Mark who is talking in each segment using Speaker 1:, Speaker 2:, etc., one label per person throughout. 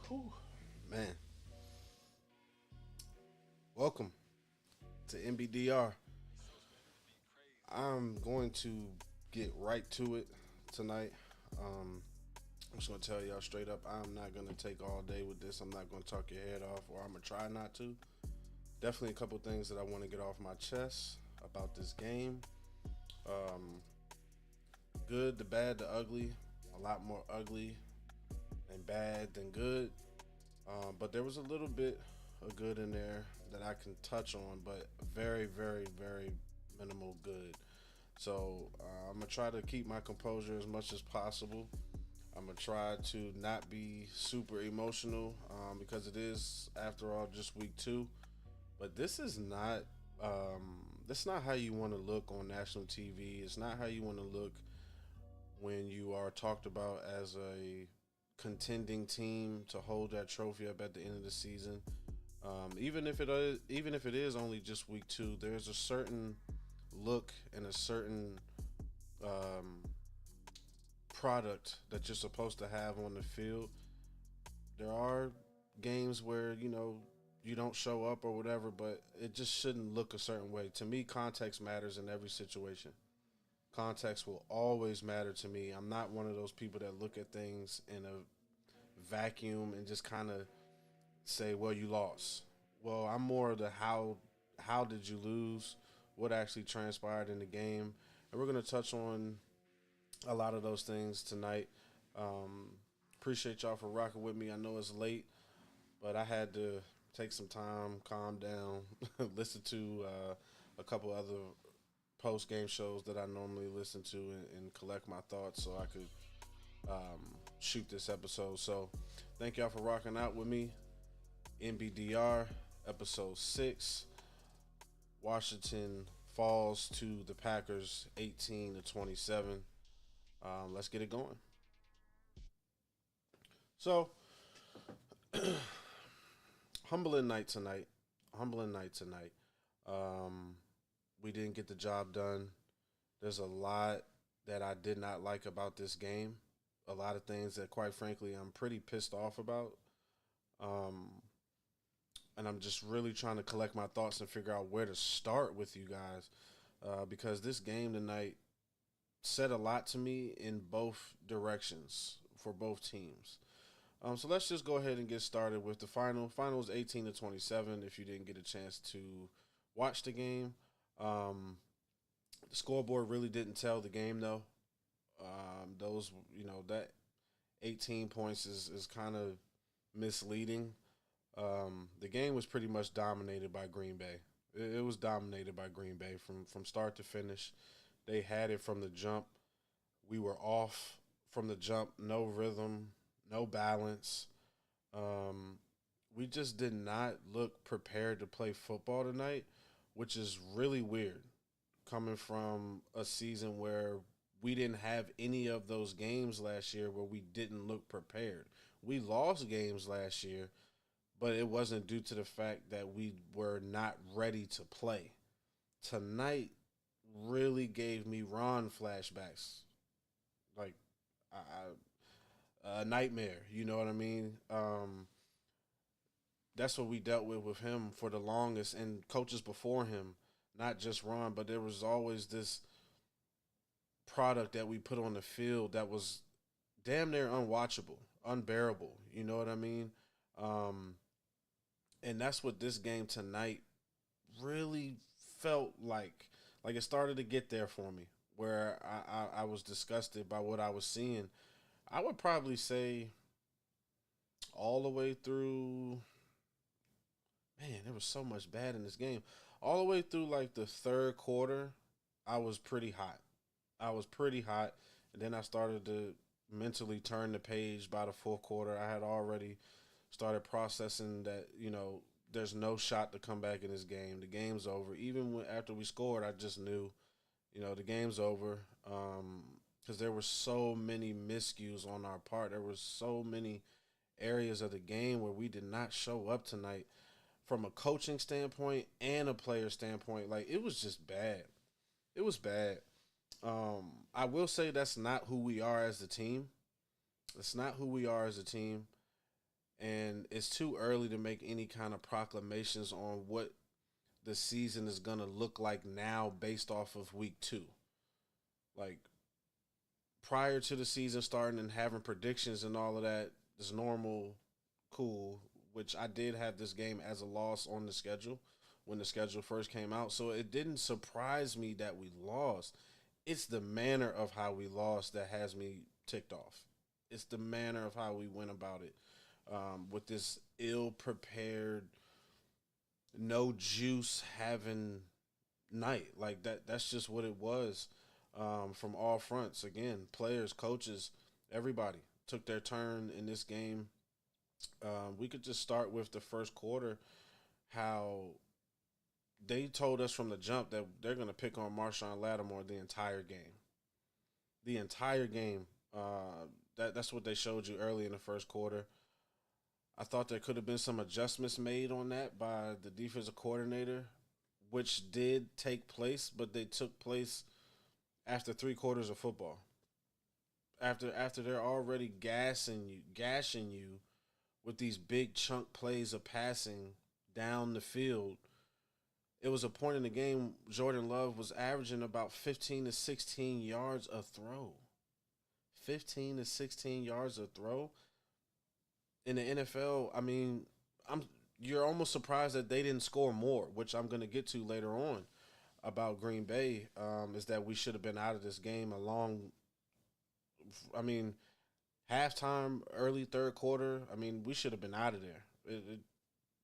Speaker 1: Whew, man, welcome to NBDR. I'm going to get right to it tonight. Um, I'm just going to tell y'all straight up, I'm not going to take all day with this. I'm not going to talk your head off, or I'm going to try not to. Definitely a couple things that I want to get off my chest about this game. Um, Good, the bad, the ugly. A lot more ugly and bad than good. But there was a little bit of good in there that I can touch on, but very, very, very minimal good. So I'm gonna try to keep my composure as much as possible. I'm gonna try to not be super emotional because it is, after all, just week two. But this is not. That's not how you want to look on national TV. It's not how you want to look when you are talked about as a contending team to hold that trophy up at the end of the season. Even if it is only just week two, there's a certain look and a certain um, product that you're supposed to have on the field. There are games where you don't show up or whatever, but it just shouldn't look a certain way. To me, context matters in every situation. Context will always matter to me. I'm not one of those people that look at things in a vacuum and just kind of say, "Well, you lost." Well, I'm more of the how did you lose? What actually transpired in the game? And we're going to touch on a lot of those things tonight. Appreciate y'all for rocking with me. I know it's late, but I had to take some time, calm down, listen to a couple other post game shows that I normally listen to, and collect my thoughts so I could shoot this episode. So, thank y'all for rocking out with me. NBDR episode 6. Washington falls to the Packers 18-27. Let's get it going. So, humbling night tonight. Humbling night tonight. We didn't get the job done. There's a lot that I did not like about this game. A lot of things that, quite frankly, I'm pretty pissed off about. Um, and I'm just really trying to collect my thoughts and figure out where to start with you guys, because this game tonight said a lot to me in both directions for both teams. So let's just go ahead and get started with the final. Final was 18-27. If you didn't get a chance to watch the game, the scoreboard really didn't tell the game though. That 18 points is kind of misleading. The game was pretty much dominated by Green Bay. It was dominated by Green Bay from start to finish. They had it from the jump. We were off from the jump. No rhythm, no balance. We just did not look prepared to play football tonight, which is really weird coming from a season where we didn't have any of those games last year where we didn't look prepared. We lost games last year, but it wasn't due to the fact that we were not ready to play. Tonight really gave me Ron flashbacks, like I, a nightmare. You know what I mean? That's what we dealt with him for the longest, and coaches before him, not just Ron, but there was always this product that we put on the field that was damn near unwatchable, unbearable. You know what I mean? Um, and that's what this game tonight really felt like. Like, it started to get there for me, where I was disgusted by what I was seeing. I would probably say all the way through. Man, there was so much bad in this game. All the way through like the third quarter, I was pretty hot. I was pretty hot, and then I started to mentally turn the page by the fourth quarter. I had already started processing that there's no shot to come back in this game. The game's over. Even after we scored, I just knew the game's over, because there were so many miscues on our part. There were so many areas of the game where we did not show up tonight from a coaching standpoint and a player standpoint. Like, it was just bad. It was bad. I will say that's not who we are as a team. That's not who we are as a team. and it's too early to make any kind of proclamations on what the season is gonna look like now based off of week two. Like prior to the season starting and having predictions and all of that is normal, cool. Which I did have this game as a loss on the schedule when the schedule first came out, so it didn't surprise me that we lost. It's the manner of how we lost that has me ticked off. It's the manner of how we went about it, with this ill prepared, no juice having night. Like that. That's just what it was, from all fronts. Again, players, coaches, everybody took their turn in this game. We could just start with the first quarter. How they told us from the jump that they're going to pick on Marshawn Lattimore the entire game. The entire game. That's what they showed you early in the first quarter. I thought there could have been some adjustments made on that by the defensive coordinator, which did take place, but they took place after 3 quarters of football. After they're already gashing you with these big chunk plays of passing down the field. It was a point in the game Jordan Love was averaging about 15 to 16 yards a throw. 15 to 16 yards a throw in the NFL. I mean, I'm you're almost surprised that they didn't score more, which I'm going to get to later on about Green Bay. Is that we should have been out of this game a long. I mean, halftime, early third quarter. I mean, we should have been out of there. It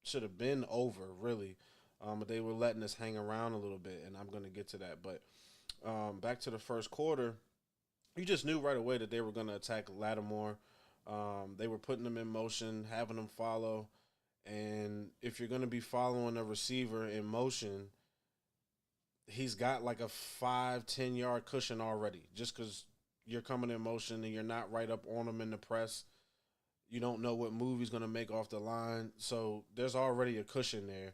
Speaker 1: should have been over, really. But they were letting us hang around a little bit, and I'm going to get to that. But back to the first quarter, you just knew right away that they were going to attack Lattimore. They were putting them in motion, having them follow. And if you're going to be following a receiver in motion, he's got like a 5-10 yard cushion already just because you're coming in motion and you're not right up on him in the press. You don't know what move he's going to make off the line. So there's already a cushion there.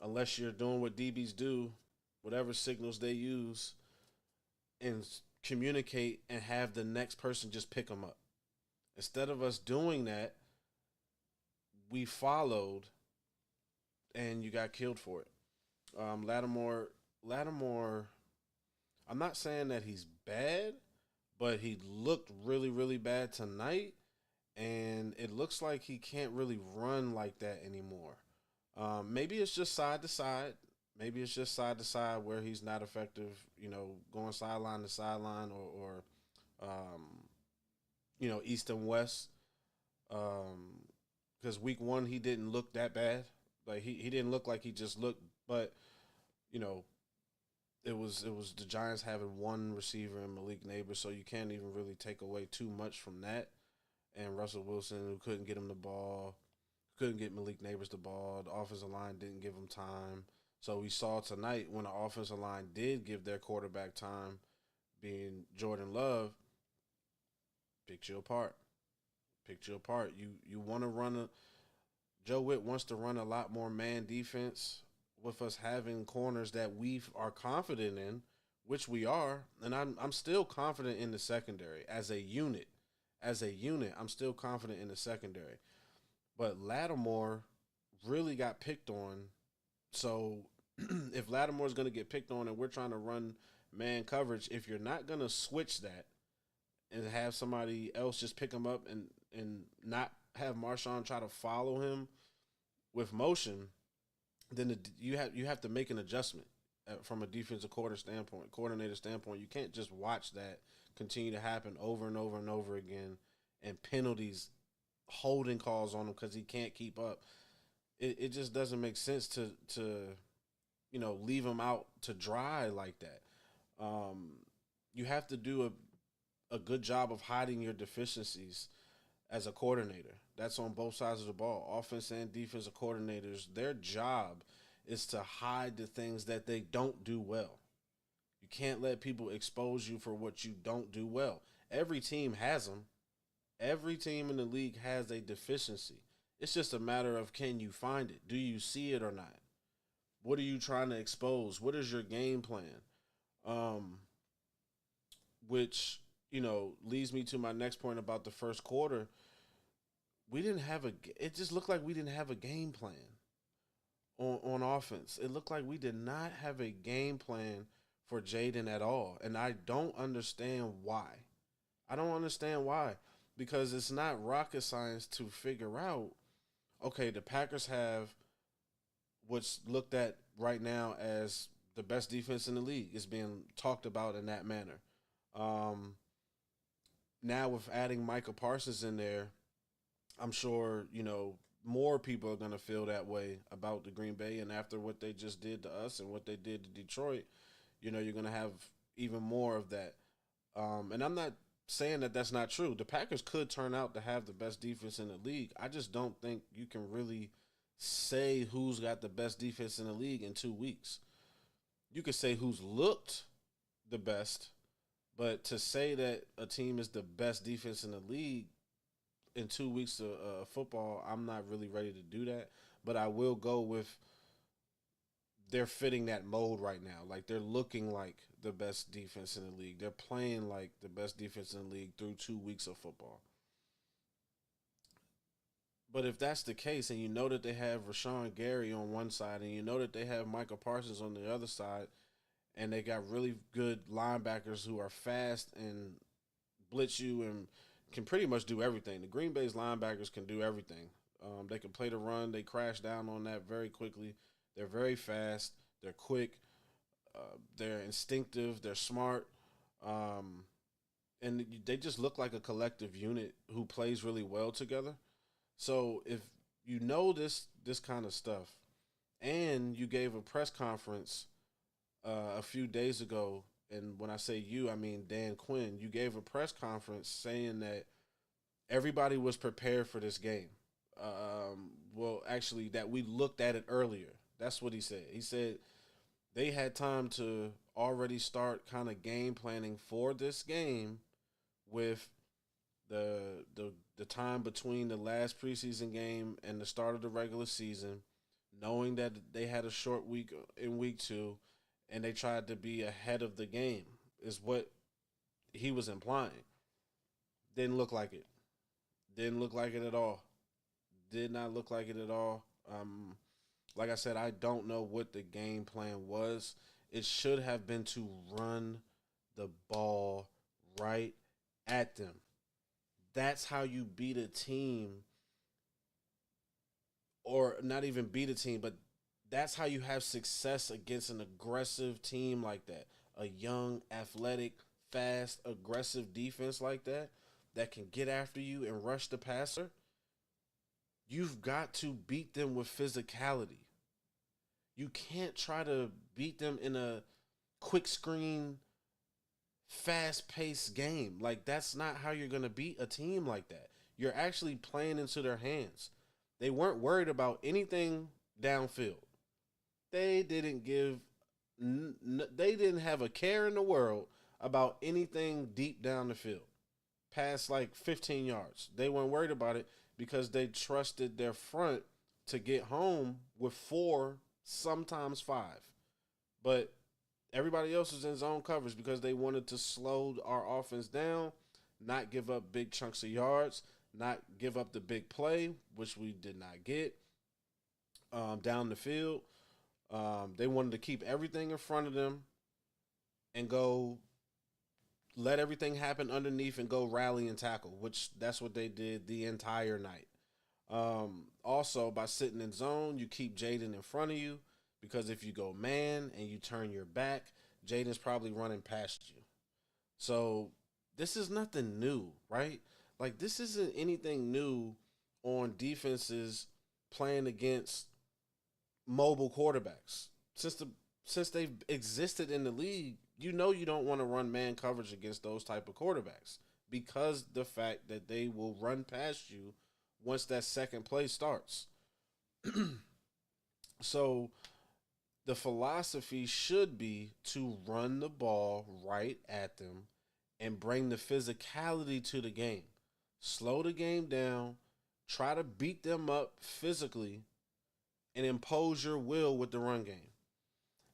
Speaker 1: Unless you're doing what DBs do, whatever signals they use, and communicate and have the next person just pick them up. Instead of us doing that, we followed and you got killed for it. Lattimore, I'm not saying that he's bad, but he looked really, really bad tonight, and it looks like he can't really run like that anymore. Maybe it's just side to side. Maybe it's just side to side where he's not effective, going sideline to sideline or east and west. Because week one, he didn't look that bad. Like, he didn't look like he just looked, but, you know, it was the Giants having one receiver in Malik Neighbors, so you can't even really take away too much from that. And Russell Wilson, who couldn't get him the ball, couldn't get Malik Neighbors the ball. The offensive line didn't give him time. So we saw tonight when the offensive line did give their quarterback time, being Jordan Love, picked you apart. Picked you apart. You want to run a Joe Witt wants to run a lot more man defense with us having corners that we are confident in, which we are, and I'm still confident in the secondary as a unit. As a unit, I'm still confident in the secondary. But Lattimore really got picked on. So if Lattimore is going to get picked on and we're trying to run man coverage, if you're not going to switch that and have somebody else just pick him up and not have Marshawn try to follow him with motion, then you have to make an adjustment from a defensive coordinator standpoint. You can't just watch that continue to happen over and over and over again, and penalties, holding calls on him because he can't keep up. It just doesn't make sense to leave him out to dry like that. You have to do a good job of hiding your deficiencies as a coordinator. That's on both sides of the ball. Offense and defensive coordinators, their job is to hide the things that they don't do well. You can't let people expose you for what you don't do well. Every team has them. Every team in the league has a deficiency. It's just a matter of, can you find it? Do you see it or not? What are you trying to expose? What is your game plan? Which leads me to my next point about the first quarter. we didn't have a. It just looked like we didn't have a game plan on offense. It looked like we did not have a game plan for Jaden at all, and I don't understand why. I don't understand why because it's not rocket science to figure out. Okay, the Packers have what's looked at right now as the best defense in the league. It's being talked about in that manner. Um, Now with adding Micah Parsons in there, I'm sure more people are going to feel that way about the Green Bay, and after what they just did to us and what they did to Detroit, you're going to have even more of that. And I'm not saying that that's not true. The Packers could turn out to have the best defense in the league. I just don't think you can really say who's got the best defense in the league in 2 weeks. You could say who's looked the best, but to say that a team is the best defense in the league in 2 weeks of football, I'm not really ready to do that. But I will go with they're fitting that mold right now. Like they're looking like the best defense in the league. They're playing like the best defense in the league through 2 weeks of football. But if that's the case, and you know that they have Rashawn Gary on one side, and you know that they have Michael Parsons on the other side, and they got really good linebackers who are fast and blitz you and can pretty much do everything. The Green Bay's linebackers can do everything. They can play the run. They crash down on that very quickly. They're very fast. They're quick. They're instinctive. They're smart. Um, and they just look like a collective unit who plays really well together. So if you know this kind of stuff, and you gave a press conference a few days ago, and when I say you, I mean Dan Quinn, you gave a press conference saying that everybody was prepared for this game. Well, actually, that we looked at it earlier. That's what he said. He said they had time to already start kind of game planning for this game with the time between the last preseason game and the start of the regular season, knowing that they had a short week in week 2, and they tried to be ahead of the game, is what he was implying. Didn't look like it. Didn't look like it at all. Did not look like it at all. Like I said, I don't know what the game plan was. It should have been to run the ball right at them. That's how you beat a team, or not even beat a team, but that's how you have success against an aggressive team like that. A young, athletic, fast, aggressive defense like that can get after you and rush the passer. You've got to beat them with physicality. You can't try to beat them in a quick screen, fast paced game. Like, that's not how you're going to beat a team like that. You're actually playing into their hands. They weren't worried about anything downfield. They didn't give, they didn't have a care in the world about anything deep down the field, past like 15 yards. They weren't worried about it because they trusted their front to get home with 4, sometimes 5. But everybody else was in zone coverage because they wanted to slow our offense down, not give up big chunks of yards, not give up the big play, which we did not get down the field. They wanted to keep everything in front of them and go let everything happen underneath and go rally and tackle, which that's what they did the entire night. Also, by sitting in zone, you keep Jaden in front of you because if you go man and you turn your back, Jaden's probably running past you. So this is nothing new, right? Like, this isn't anything new on defenses playing against mobile quarterbacks. Since they've existed in the league, you know you don't want to run man coverage against those type of quarterbacks because the fact that they will run past you once that second play starts. So the philosophy should be to run the ball right at them and bring the physicality to the game. Slow the game down, try to beat them up physically, and impose your will with the run game.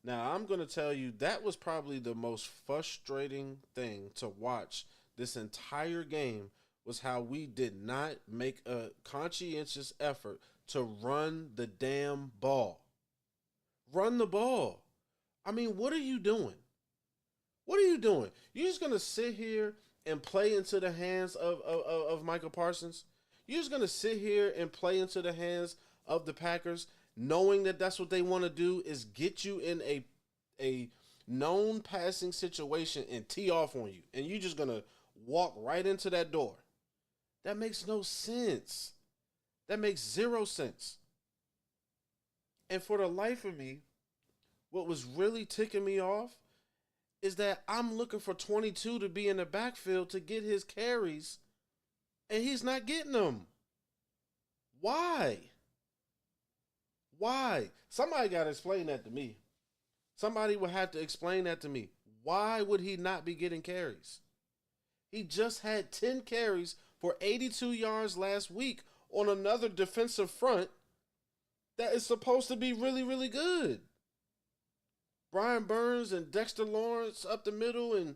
Speaker 1: Now, I'm going to tell you that was probably the most frustrating thing to watch this entire game was how we did not make a conscientious effort to run the damn ball. Run the ball. I mean, what are you doing? What are you doing? You're just gonna sit here and play into the hands of Michael Parsons? You're just gonna sit here and play into the hands of the Packers, knowing that that's what they want to do is get you in a known passing situation and tee off on you, and you're just gonna walk right into that door. That makes no sense. That makes zero sense. And for the life of me, what was really ticking me off is that I'm looking for 22 to be in the backfield to get his carries, and he's not getting them. Why? Why? Somebody got to explain that to me. Somebody would have to explain that to me. Why would he not be getting carries? He just had 10 carries for 82 yards last week on another defensive front that is supposed to be really, really good. Brian Burns and Dexter Lawrence up the middle, and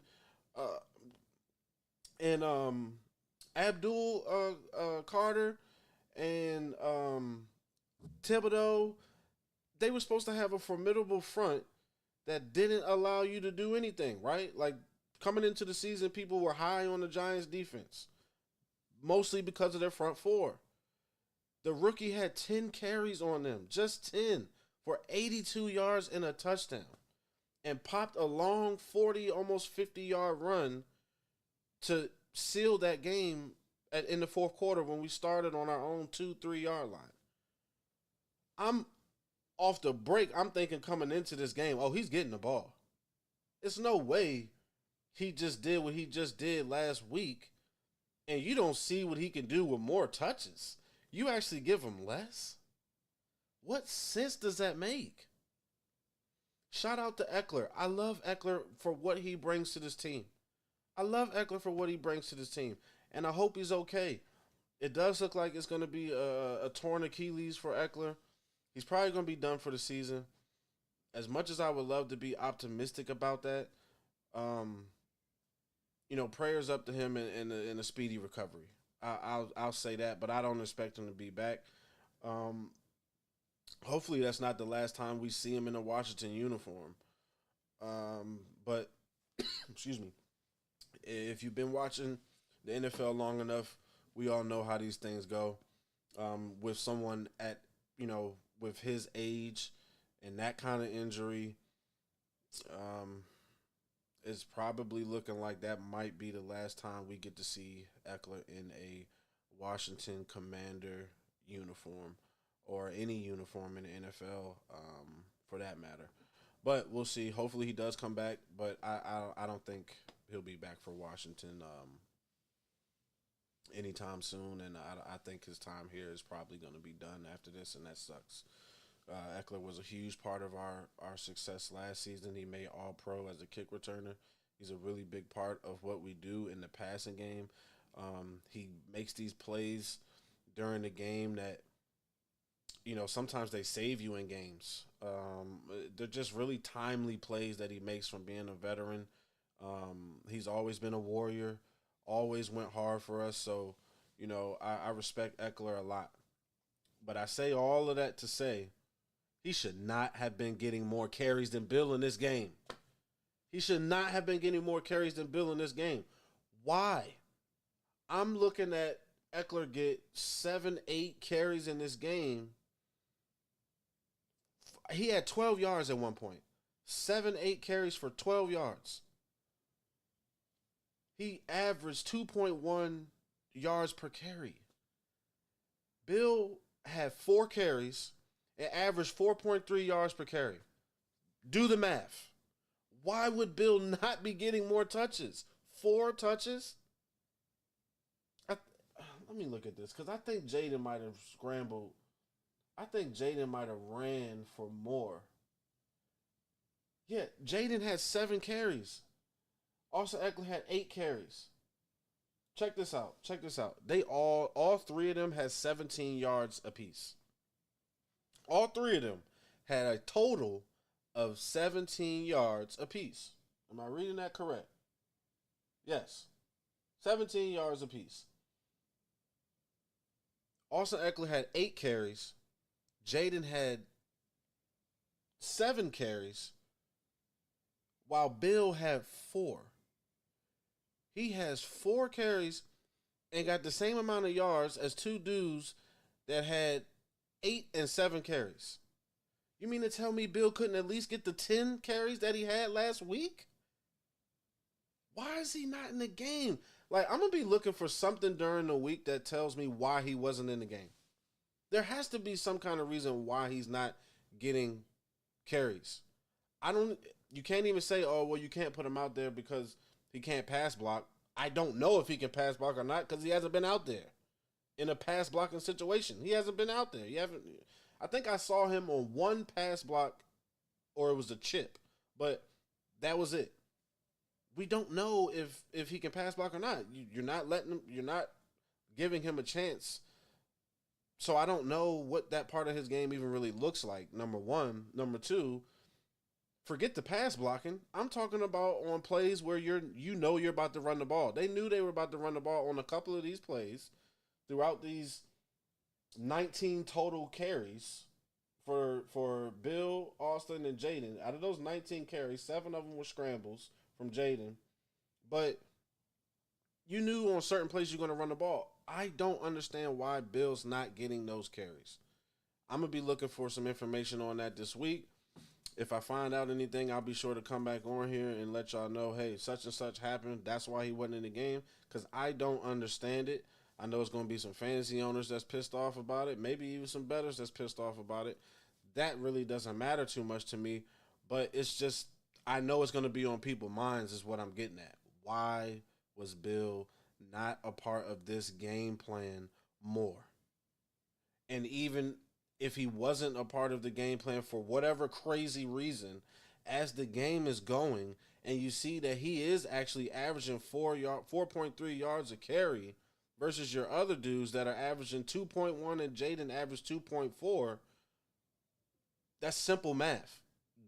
Speaker 1: Abdul Carter and Thibodeau. They were supposed to have a formidable front that didn't allow you to do anything, right? Like coming into the season, people were high on the Giants defense, mostly because of their front four. The rookie had 10 carries on them, just 10, for 82 yards and a touchdown, and popped a long 40, almost 50-yard run to seal that game in the fourth quarter when we started on our own 2-3 yard line. I'm off the break. I'm thinking coming into this game, oh, he's getting the ball. It's no way he just did what he just did last week, and you don't see what he can do with more touches. You actually give him less? What sense does that make? Shout out to Eckler. I love Eckler for what he brings to this team. I love Eckler for what he brings to this team, and I hope he's okay. It does look like it's going to be a torn Achilles for Eckler. He's probably going to be done for the season. As much as I would love to be optimistic about that, prayers up to him in a speedy recovery. I'll say that, but I don't expect him to be back. Hopefully that's not the last time we see him in a Washington uniform. But excuse me, if you've been watching the NFL long enough, we all know how these things go. With someone with his age and that kind of injury, it's probably looking like that might be the last time we get to see Eckler in a Washington Commander uniform or any uniform in the NFL, for that matter. But we'll see. Hopefully he does come back, but I don't think he'll be back for Washington anytime soon, and I think his time here is probably going to be done after this, and that sucks. Eckler was a huge part of our success last season. He made All-Pro as a kick returner. He's a really big part of what we do in the passing game. He makes these plays during the game that, sometimes they save you in games. They're just really timely plays that he makes from being a veteran. He's always been a warrior, always went hard for us. So, I respect Eckler a lot. But I say all of that to say, he should not have been getting more carries than Bill in this game. He should not have been getting more carries than Bill in this game. Why? I'm looking at Eckler get 7-8 carries in this game. He had 12 yards at one point. 7-8 carries for 12 yards. He averaged 2.1 yards per carry. Bill had 4 carries and averaged 4.3 yards per carry. Do the math. Why would Bill not be getting more touches? 4 touches? Let me look at this, because I think Jaden might have scrambled. I think Jaden might have ran for more. Yeah, Jaden had 7 carries. Also, Eckler had 8 carries. Check this out. They all 3 of them had 17 yards apiece. All 3 of them had a total of 17 yards apiece. Am I reading that correct? Yes. 17 yards apiece. Austin Eckler had 8 carries. Jaden had 7 carries, while Bill had 4. He has 4 carries and got the same amount of yards as two dudes that had 8 and 7 carries. You mean to tell me Bill couldn't at least get the 10 carries that he had last week? Why is he not in the game? Like, I'm going to be looking for something during the week that tells me why he wasn't in the game. There has to be some kind of reason why he's not getting carries. You can't even say, oh, well, you can't put him out there because he can't pass block. I don't know if he can pass block or not because he hasn't been out there in a pass blocking situation. He hasn't been out there. I think I saw him on one pass block, or it was a chip, but that was it. We don't know if he can pass block or not. You're not letting him. You're not giving him a chance. So I don't know what that part of his game even really looks like. Number one, number two. Forget the pass blocking. I'm talking about on plays where you're about to run the ball. They knew they were about to run the ball on a couple of these plays throughout these 19 total carries for Bill, Austin, and Jaden. Out of those 19 carries, 7 of them were scrambles from Jaden. But you knew on certain plays you're going to run the ball. I don't understand why Bill's not getting those carries. I'm going to be looking for some information on that this week. If I find out anything, I'll be sure to come back on here and let y'all know, hey, such and such happened. That's why he wasn't in the game, because I don't understand it. I know it's going to be some fantasy owners that's pissed off about it, maybe even some bettors that's pissed off about it. That really doesn't matter too much to me, but it's just, I know it's going to be on people's minds is what I'm getting at. Why was Bill not a part of this game plan more? And even if he wasn't a part of the game plan for whatever crazy reason, as the game is going and you see that he is actually averaging 4.3 yards a carry versus your other dudes that are averaging 2.1 and Jaden averaged 2.4, that's simple math.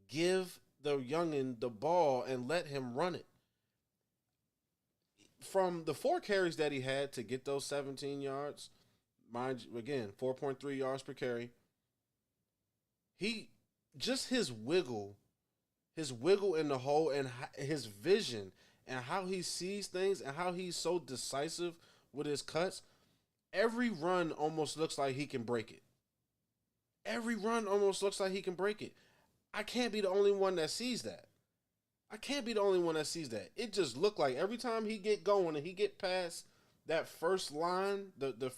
Speaker 1: Give the youngin the ball and let him run it. From the 4 carries that he had to get those 17 yards, mind you, again, 4.3 yards per carry, his wiggle in the hole and his vision and how he sees things and how he's so decisive with his cuts, every run almost looks like he can break it. Every run almost looks like he can break it. I can't be the only one that sees that. It just looked like every time he get going and he get past that first line, the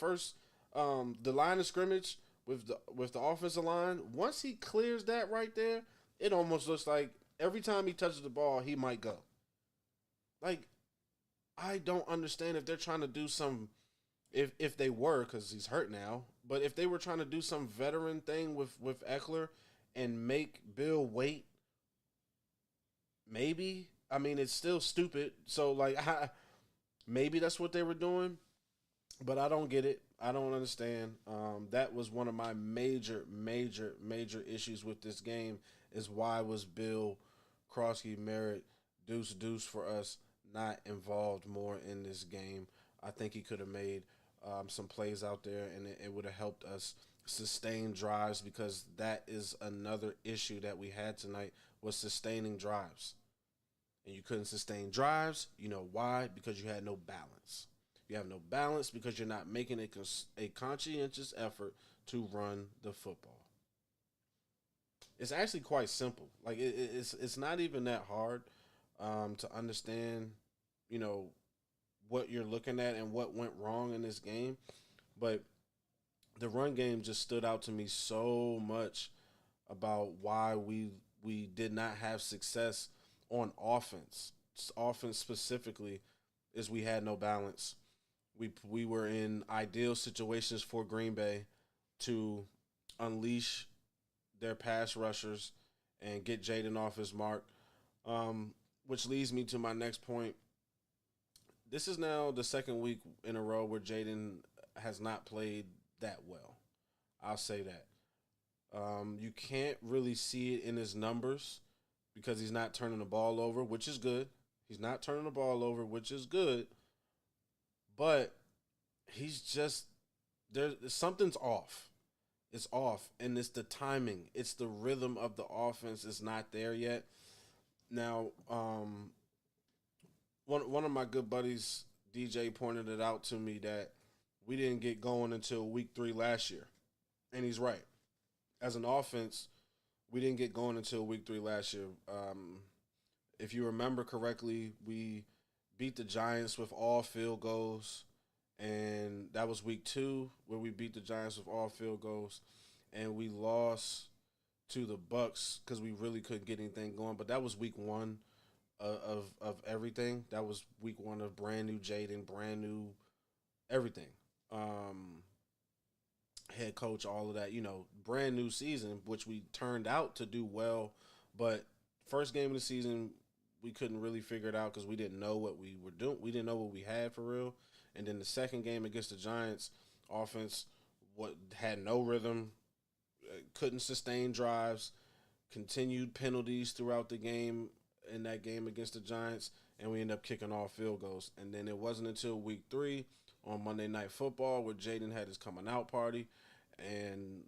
Speaker 1: line of scrimmage with the offensive line, once he clears that right there, it almost looks like every time he touches the ball, he might go. Like, I don't understand if they're trying to do some, if they were, because he's hurt now, but if they were trying to do some veteran thing with Eckler and make Bill wait, maybe. I mean, it's still stupid. So, like, maybe that's what they were doing, but I don't get it. I don't understand. That was one of my major issues with this game is why was Bill, Krosky, Merritt, Deuce for us not involved more in this game. I think he could have made some plays out there, and it would have helped us sustain drives, because that is another issue that we had tonight was sustaining drives. And you couldn't sustain drives. You know why? Because you had no balance. You have no balance because you're not making a conscientious effort to run the football. It's actually quite simple. Like, it's not even that hard to understand, what you're looking at and what went wrong in this game. But the run game just stood out to me so much about why we did not have success on offense. Offense specifically is we had no balance. We were in ideal situations for Green Bay to unleash their pass rushers and get Jaden off his mark, which leads me to my next point. This is now the second week in a row where Jaden has not played that well. I'll say that. You can't really see it in his numbers because he's not turning the ball over, which is good. But he's just There's something's off. It's off, and it's the timing. It's the rhythm of the offense is not there yet. Now, one of my good buddies, DJ, pointed it out to me that we didn't get going until week 3 last year, and he's right. As an offense, we didn't get going until week 3 last year. If you remember correctly, we beat the Giants with all field goals, and that was week 2 where we beat the Giants with all field goals, and we lost to the Bucks because we really couldn't get anything going. But that was week 1 of everything. That was week 1 of brand new Jaden, brand new everything. Head coach, all of that, brand new season, which we turned out to do well. But first game of the season, we couldn't really figure it out because we didn't know what we were doing. We didn't know what we had for real. And then the second game against the Giants, offense had no rhythm, couldn't sustain drives, continued penalties throughout the game in that game against the Giants, and we ended up kicking off field goals. And then it wasn't until week 3 on Monday Night Football where Jaden had his coming out party and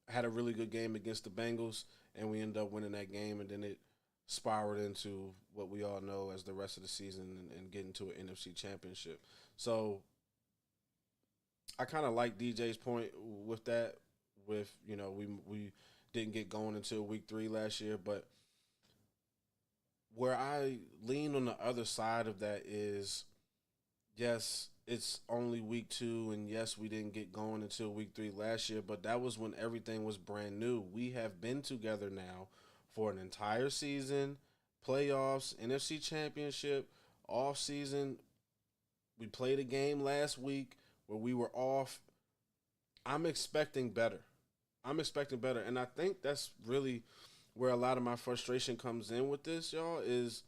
Speaker 1: had a really good game against the Bengals, and we ended up winning that game, and then it spiraled into what we all know as the rest of the season and getting to an NFC championship. So I kind of like DJ's point with that, we didn't get going until week 3 last year, but where I lean on the other side of that is, yes, it's only week 2, and yes, we didn't get going until week 3 last year, but that was when everything was brand new. We have been together now for an entire season, playoffs, NFC championship, off season. We played a game last week where we were off. I'm expecting better. And I think that's really where a lot of my frustration comes in with this, y'all, is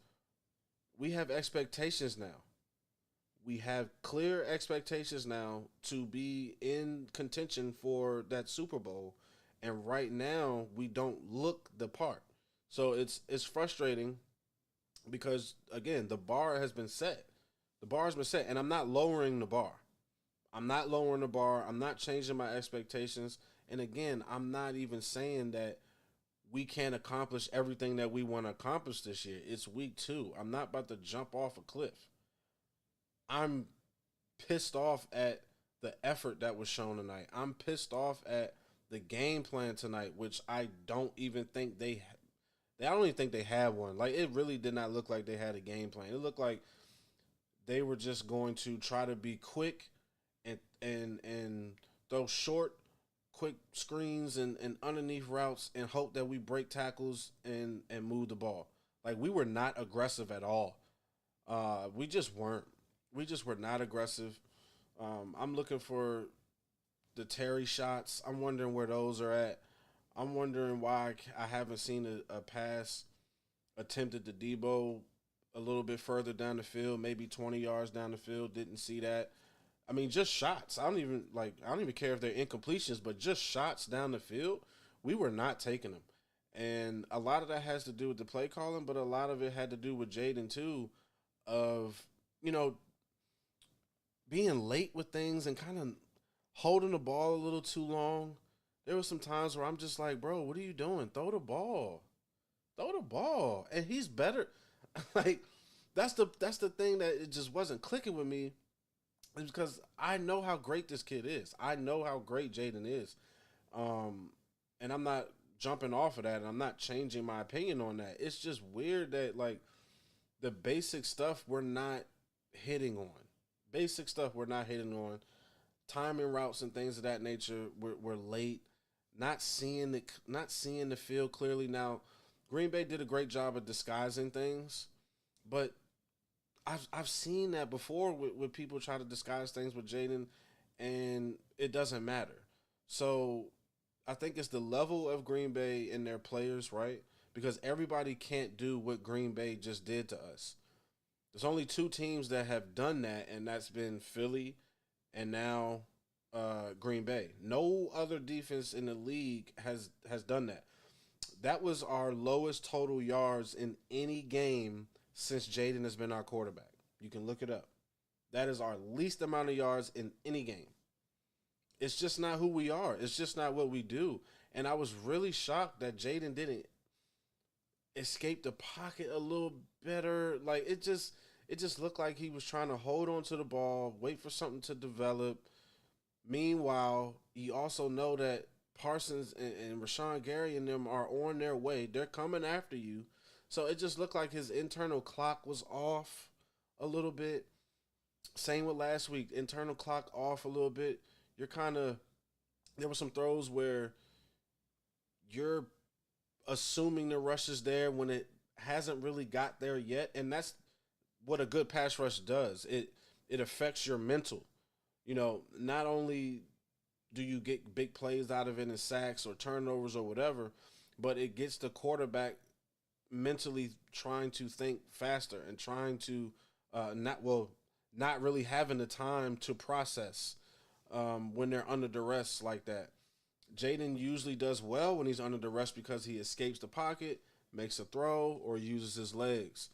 Speaker 1: we have expectations now. We have clear expectations now to be in contention for that Super Bowl. And right now, we don't look the part. So it's frustrating because, again, the bar has been set. The bar has been set, and I'm not lowering the bar. I'm not changing my expectations. And again, I'm not even saying that we can't accomplish everything that we want to accomplish this year. It's week 2. I'm not about to jump off a cliff. I'm pissed off at the effort that was shown tonight. I'm pissed off at the game plan tonight, which I don't even think I don't even think they had one. Like, it really did not look like they had a game plan. It looked like they were just going to try to be quick and throw short, quick screens and underneath routes and hope that we break tackles and move the ball. Like, we were not aggressive at all. We just weren't. We just were not aggressive. I'm looking for the Terry shots. I'm wondering where those are at. I'm wondering why I haven't seen a pass attempted to Debo a little bit further down the field, maybe 20 yards down the field. Didn't see that. I mean, just shots. I don't even care if they're incompletions, but just shots down the field. We were not taking them. And a lot of that has to do with the play calling, but a lot of it had to do with Jaden too, of, being late with things and kind of holding the ball a little too long. There were some times where I'm just like, bro, what are you doing? Throw the ball. And he's better. Like, that's the thing that it just wasn't clicking with me. It's because I know how great this kid is. I know how great Jaden is. And I'm not jumping off of that, and I'm not changing my opinion on that. It's just weird that, like, the basic stuff we're not hitting on. Timing routes and things of that nature, we're late. Not seeing the field clearly. Now, Green Bay did a great job of disguising things, but I've seen that before with people try to disguise things with Jaden, and it doesn't matter. So I think it's the level of Green Bay and their players, right? Because everybody can't do what Green Bay just did to us. There's only 2 teams that have done that, and that's been Philly and now Green Bay. No other defense in the league has done that. That was our lowest total yards in any game since Jaden has been our quarterback. You can look it up. That is our least amount of yards in any game. It's just not who we are. It's just not what we do. And I was really shocked that Jaden didn't escape the pocket a little better. Like it just looked like he was trying to hold on to the ball, wait for something to develop. Meanwhile, you also know that Parsons and Rashawn Gary and them are on their way. They're coming after you. So it just looked like his internal clock was off a little bit. Same with last week. Internal clock off a little bit. You're kind of there were some throws where you're assuming the rush is there when it hasn't really got there yet, and that's what a good pass rush does. It affects your mental. Not only do you get big plays out of it in sacks or turnovers or whatever, but it gets the quarterback mentally trying to think faster and trying to not really having the time to process when they're under duress like that. Jaden usually does well when he's under duress because he escapes the pocket, makes a throw, or uses his legs.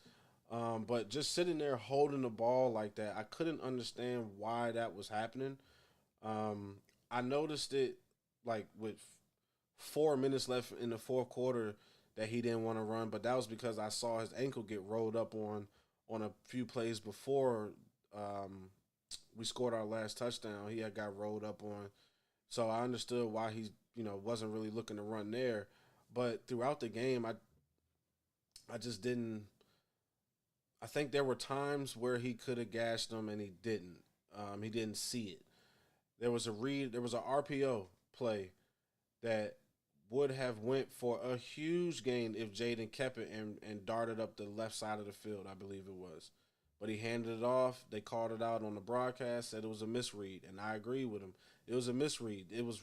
Speaker 1: But just sitting there holding the ball like that, I couldn't understand why that was happening. I noticed it like with 4 minutes left in the fourth quarter that he didn't want to run, but that was because I saw his ankle get rolled up on a few plays before we scored our last touchdown. He had got rolled up on, so I understood why he wasn't really looking to run there. But throughout the game, I just didn't. I think there were times where he could have gashed him and he didn't. He didn't see it. There was a read. There was an RPO play that would have went for a huge gain if Jaden kept it and darted up the left side of the field, I believe it was. But he handed it off. They called it out on the broadcast, said it was a misread, and I agree with him. It was a misread. It was,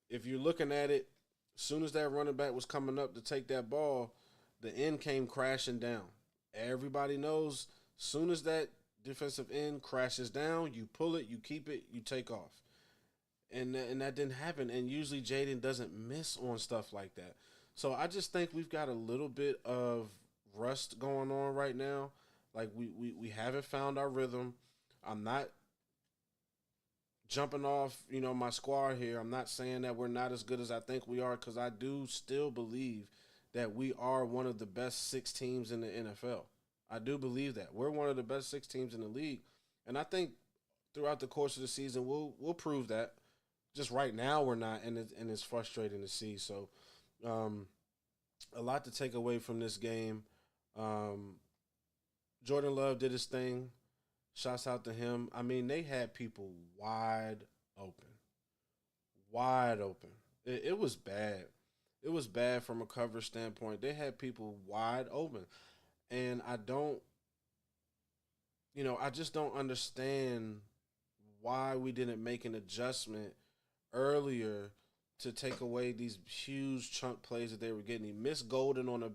Speaker 1: if you're looking at it, as soon as that running back was coming up to take that ball, the end came crashing down. Everybody knows, as soon as that defensive end crashes down, you pull it, you keep it, you take off. And that didn't happen. And usually Jaden doesn't miss on stuff like that. So I just think we've got a little bit of rust going on right now. Like we haven't found our rhythm. I'm not jumping off, my squad here. I'm not saying that we're not as good as I think we are, because I do still believe that we are one of the best 6 teams in the NFL. I do believe that. We're one of the best 6 teams in the league. And I think throughout the course of the season we'll prove that. Just right now we're not, and it's frustrating to see. So a lot to take away from this game. Jordan Love did his thing. Shouts out to him. I mean, they had people wide open. Wide open. It was bad. It was bad from a coverage standpoint. They had people wide open. And I just don't understand why we didn't make an adjustment earlier to take away these huge chunk plays that they were getting. He missed Golden on a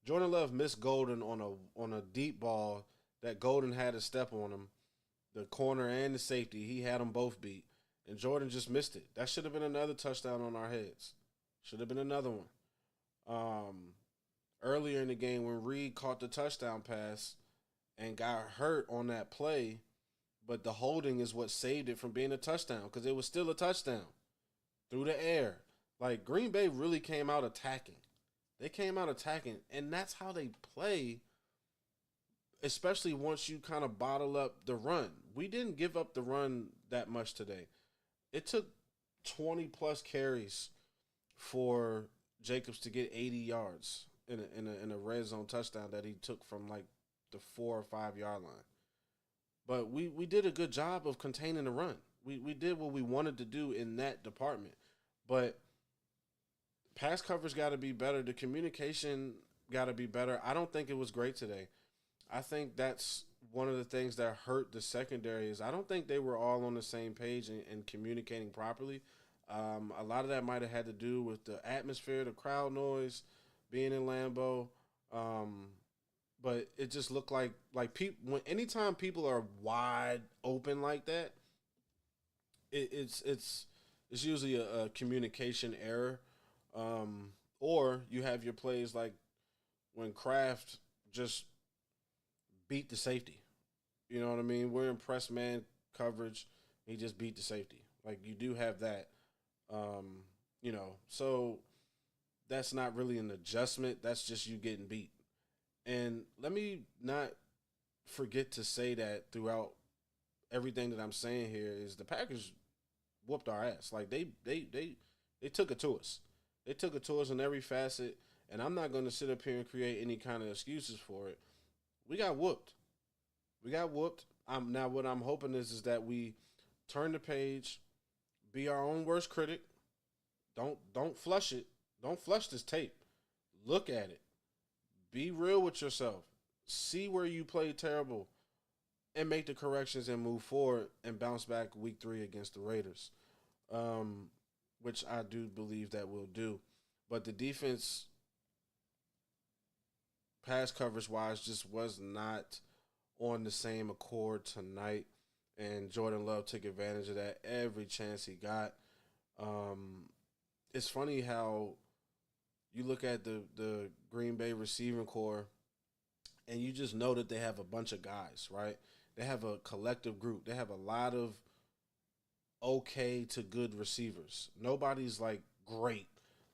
Speaker 1: Jordan Love missed Golden on a deep ball that Golden had a step on him, the corner and the safety. He had them both beat, and Jordan just missed it. That should have been another touchdown on our heads. Should have been another one. Earlier in the game when Reed caught the touchdown pass and got hurt on that play, but the holding is what saved it from being a touchdown, because it was still a touchdown through the air. Like, Green Bay really came out attacking. They came out attacking, and that's how they play, especially once you kind of bottle up the run. We didn't give up the run that much today. It took 20-plus carries for Jacobs to get 80 yards in a red zone touchdown that he took from like the 4 or 5 yard line. But we did a good job of containing the run. We did what we wanted to do in that department. But pass coverage got to be better. The communication got to be better. I don't think it was great today. I think that's one of the things that hurt the secondary is I don't think they were all on the same page and communicating properly. A lot of that might have had to do with the atmosphere, the crowd noise, being in Lambeau. But it just looked like anytime people are wide open like that, it's usually a communication error, or you have your plays like when Kraft just beat the safety. You know what I mean? We're in press man coverage. He just beat the safety. Like you do have that. Um, so that's not really an adjustment. That's just you getting beat. And let me not forget to say that throughout everything that I'm saying here is the Packers whooped our ass. Like they took it to us. They took it to us in every facet. And I'm not going to sit up here and create any kind of excuses for it. We got whooped. We got whooped. Now what I'm hoping is that we turn the page, be our own worst critic. Don't flush it. Don't flush this tape. Look at it. Be real with yourself. See where you played terrible and make the corrections and move forward and bounce back week 3 against the Raiders, um, which I do believe that we'll do. But the defense, pass coverage wise, just was not on the same accord tonight. And Jordan Love took advantage of that every chance he got. Um, it's funny how you look at the Green Bay receiving core and you just know that they have a bunch of guys, right? They have a collective group. They have a lot of okay to good receivers. Nobody's like great,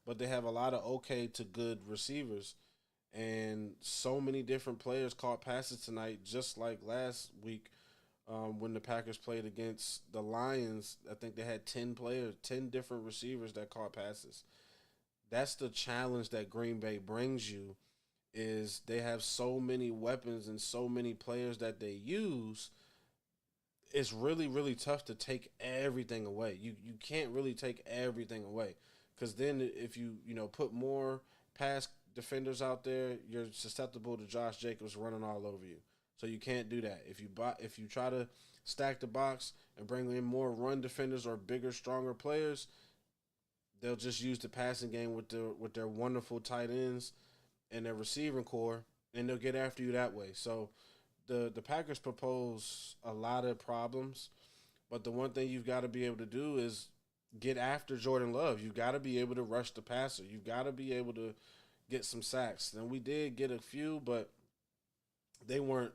Speaker 1: but they have a lot of okay to good receivers. And so many different players caught passes tonight, just like last week when the Packers played against the Lions. I think they had 10 players, 10 different receivers that caught passes. That's the challenge that Green Bay brings you is they have so many weapons and so many players that they use. It's really really tough to take everything away. You can't really take everything away because then if you put more pass defenders out there, you're susceptible to Josh Jacobs running all over you. So you can't do that. If you try to stack the box and bring in more run defenders or bigger, stronger players, they'll just use the passing game with their wonderful tight ends and their receiving core, and they'll get after you that way. So the Packers propose a lot of problems, but the one thing you've got to be able to do is get after Jordan Love. You've got to be able to rush the passer. You've got to be able to get some sacks. And we did get a few, but they weren't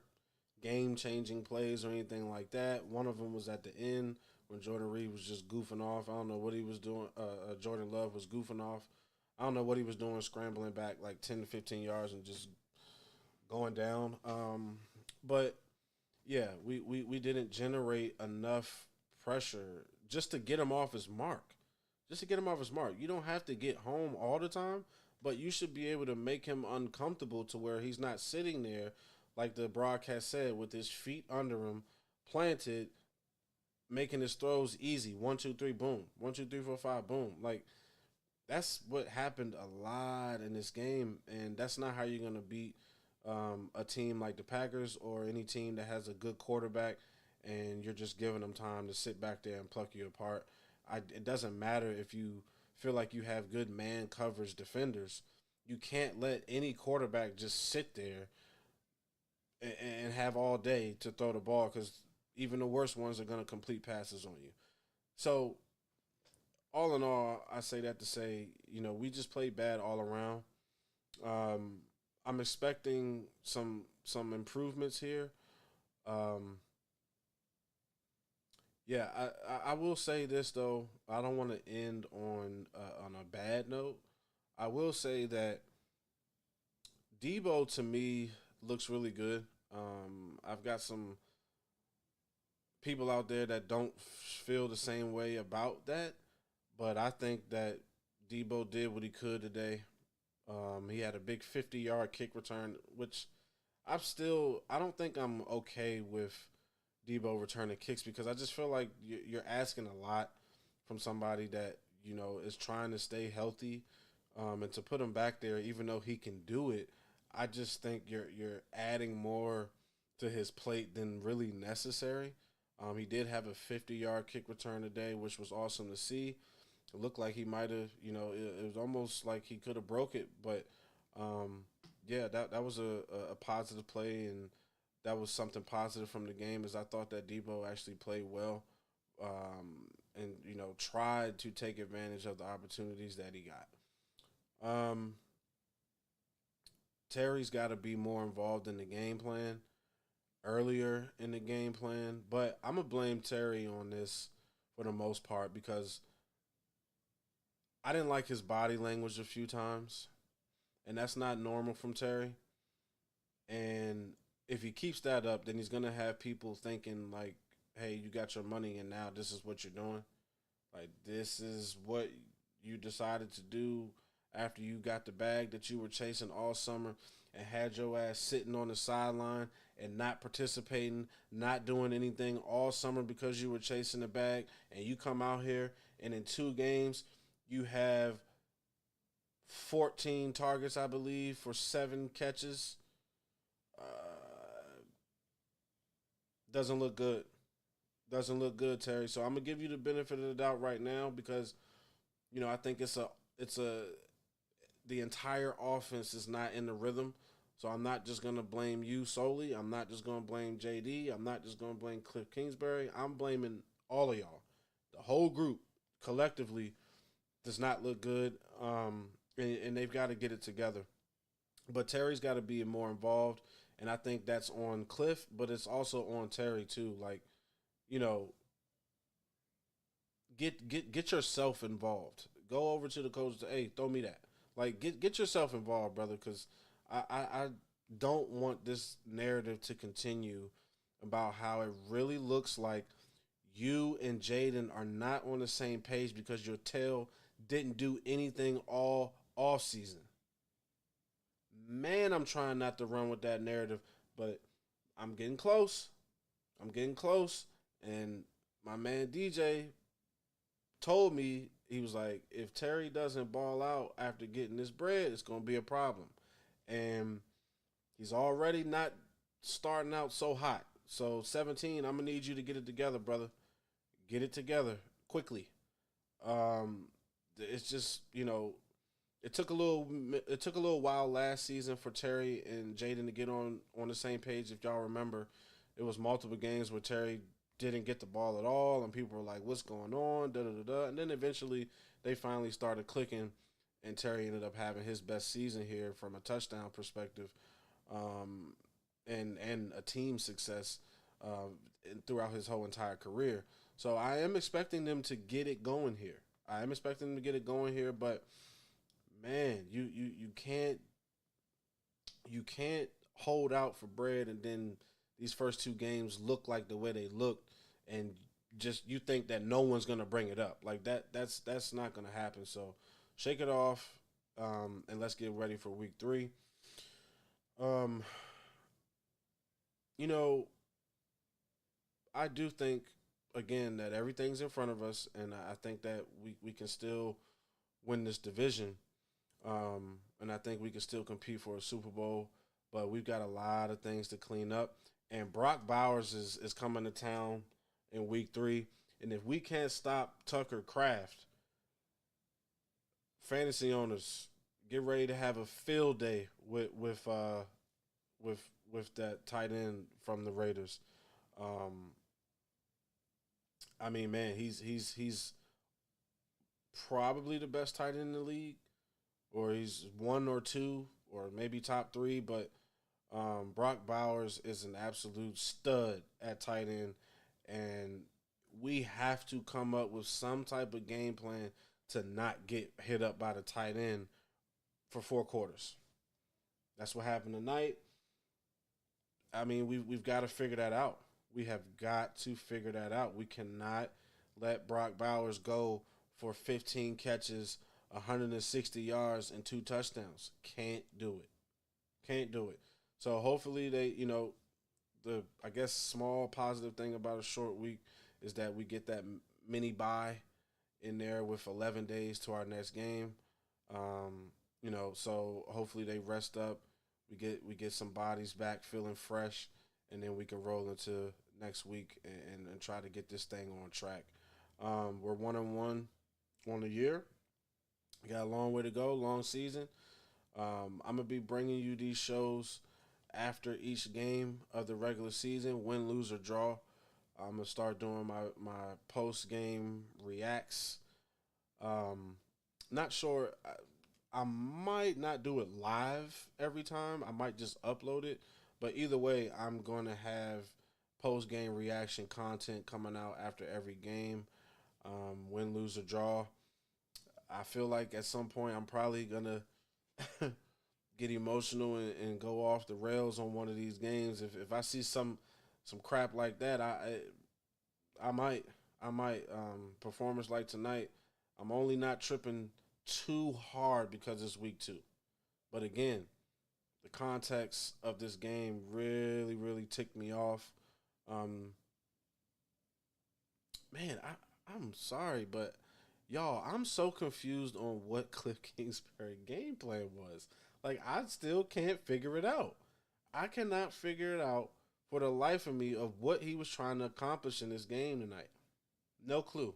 Speaker 1: game changing plays or anything like that. One of them was at the end when Jordan Reed was just goofing off. I don't know what he was doing. Jordan Love was goofing off. I don't know what he was doing, scrambling back like 10 to 15 yards and just going down. But yeah, we didn't generate enough pressure just to get him off his mark. Just to get him off his mark. You don't have to get home all the time, but you should be able to make him uncomfortable to where he's not sitting there, like the broadcast said, with his feet under him, planted, making his throws easy. 1, 2, 3, boom. 1, 2, 3, 4, 5, boom. Like that's what happened a lot in this game, and that's not how you're gonna beat a team like the Packers or any team that has a good quarterback, and you're just giving them time to sit back there and pluck you apart. It doesn't matter if you feel like you have good man coverage defenders. You can't let any quarterback just sit there and have all day to throw the ball because even the worst ones are going to complete passes on you. So, all in all, I say that to say, we just played bad all around. Um, I'm expecting some improvements here. Um, yeah, I will say this though. I don't want to end on a bad note. I will say that Debo to me looks really good. I've got some people out there that don't feel the same way about that, but I think that Debo did what he could today. He had a big 50-yard kick return, which I don't think I'm okay with Debo returning kicks because I just feel like you're asking a lot from somebody that is trying to stay healthy, and to put him back there, even though he can do it, I just think you're adding more to his plate than really necessary. He did have a 50-yard kick return today, which was awesome to see. It looked like he might have, it was almost like he could have broke it, but yeah, that was a positive play, and that was something positive from the game. Is I thought that Debo actually played well, and tried to take advantage of the opportunities that he got. Terry's got to be more involved in the game plan. earlier in the game plan. But I'm gonna blame Terry on this for the most part because I didn't like his body language a few times, and that's not normal from Terry. And if he keeps that up, then he's gonna have people thinking like, "Hey, you got your money, and now this is what you're doing. Like this is what you decided to do after you got the bag that you were chasing all summer and had your ass sitting on the sideline and not participating, not doing anything all summer because you were chasing the bag, and you come out here and in 2 games you have 14 targets, I believe, for 7 catches. Doesn't look good. Doesn't look good, Terry. So I'm gonna give you the benefit of the doubt right now because I think it's a the entire offense is not in the rhythm. So I'm not just gonna blame you solely. I'm not just gonna blame JD. I'm not just gonna blame Cliff Kingsbury. I'm blaming all of y'all. The whole group collectively does not look good, and they've got to get it together. But Terry's got to be more involved, and I think that's on Cliff, but it's also on Terry too. Like, you know, get yourself involved. Go over to the coach. Hey, throw me that. Like, get yourself involved, brother, because I don't want this narrative to continue about how it really looks like you and Jaden are not on the same page because your tail didn't do anything all off season. Man, I'm trying not to run with that narrative, but I'm getting close. I'm getting close. And my man DJ told me, he was like, if Terry doesn't ball out after getting this bread, it's going to be a problem. And he's already not starting out so hot. So 17, I'm going to need you to get it together, brother. Get it together quickly. It's just, it took a little while last season for Terry and Jaden to get on the same page. If y'all remember, it was multiple games where Terry didn't get the ball at all, and people were like, "What's going on?" Da da da da. And then eventually, they finally started clicking, and Terry ended up having his best season here from a touchdown perspective, um, and a team success throughout his whole entire career. So I am expecting them to get it going here. I am expecting them to get it going here, but man, you can't hold out for bread and then these first 2 games look like the way they looked, and just you think that no one's gonna bring it up like that. That's not gonna happen. So shake it off, and let's get ready for week 3. Um, you know, I do think again that everything's in front of us, and I think that we can still win this division. And I think we can still compete for a Super Bowl, but we've got a lot of things to clean up. And Brock Bowers is coming to town in week 3. And if we can't stop Tucker Craft, fantasy owners, get ready to have a field day with that tight end from the Raiders. Um, I mean, man, he's probably the best tight end in the league, or he's one or two, or maybe top 3. But Brock Bowers is an absolute stud at tight end, and we have to come up with some type of game plan to not get hit up by the tight end for 4 quarters. That's what happened tonight. I mean, we've got to figure that out. We have got to figure that out. We cannot let Brock Bowers go for 15 catches, 160 yards, and 2 touchdowns. Can't do it. Can't do it. So hopefully the I guess small positive thing about a short week is that we get that mini bye in there with 11 days to our next game. So hopefully they rest up. We get some bodies back feeling fresh, and then we can roll into next week and try to get this thing on track. We're 1-1 on the year. We got a long way to go, long season. I'm gonna be bringing you these shows after each game of the regular season, win, lose, or draw. I'm gonna start doing my post game reacts. Not sure. I might not do it live every time. I might just upload it, But either way, I'm going to have post game reaction content coming out after every game, win, lose, or draw. I feel like at some point I'm probably gonna get emotional and go off the rails on one of these games. If I see some crap like that, I might performance like tonight. I'm only not tripping too hard because it's week 2. But again, the context of this game really ticked me off. Um, man, I'm sorry, but y'all, I'm so confused on what Cliff Kingsbury game plan was. Like, I still can't figure it out. I cannot figure it out for the life of me of what he was trying to accomplish in this game tonight. No clue.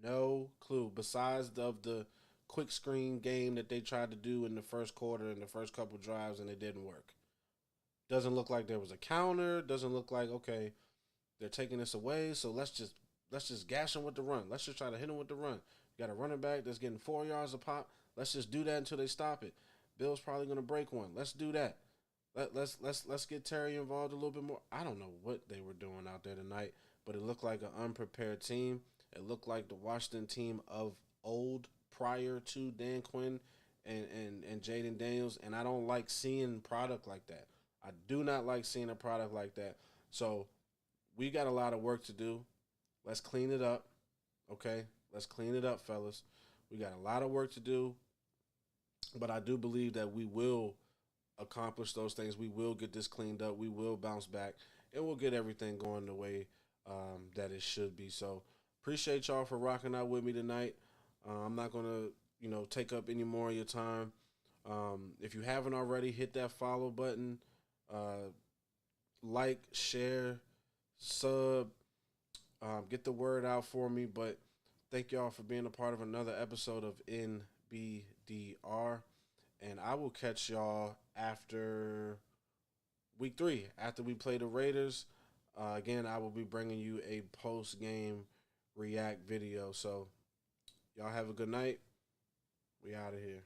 Speaker 1: No clue. Besides of the quick screen game that they tried to do in the first quarter and the first couple drives and it didn't work. Doesn't look like there was a counter. Doesn't look like, okay, they're taking this away, so let's just gash them with the run. Let's just try to hit them with the run. You got a running back that's getting 4 yards a pop. Let's just do that until they stop it. Bill's probably gonna break one. Let's do that. Let's get Terry involved a little bit more. I don't know what they were doing out there tonight, but it looked like an unprepared team. It looked like the Washington team of old prior to Dan Quinn and Jaden Daniels, and I don't like seeing product like that. I do not like seeing a product like that. So we got a lot of work to do. Let's clean it up. Okay? Let's clean it up, fellas. We got a lot of work to do, but I do believe that we will accomplish those things. We will get this cleaned up. We will bounce back, and we'll get everything going the way that it should be. So appreciate y'all for rocking out with me tonight. I'm not going to, take up any more of your time. If you haven't already, hit that follow button. Like, share, sub, get the word out for me. But thank y'all for being a part of another episode of NBDR. And I will catch y'all after week 3, after we play the Raiders. Again, I will be bringing you a post-game react video. So y'all have a good night. We out of here.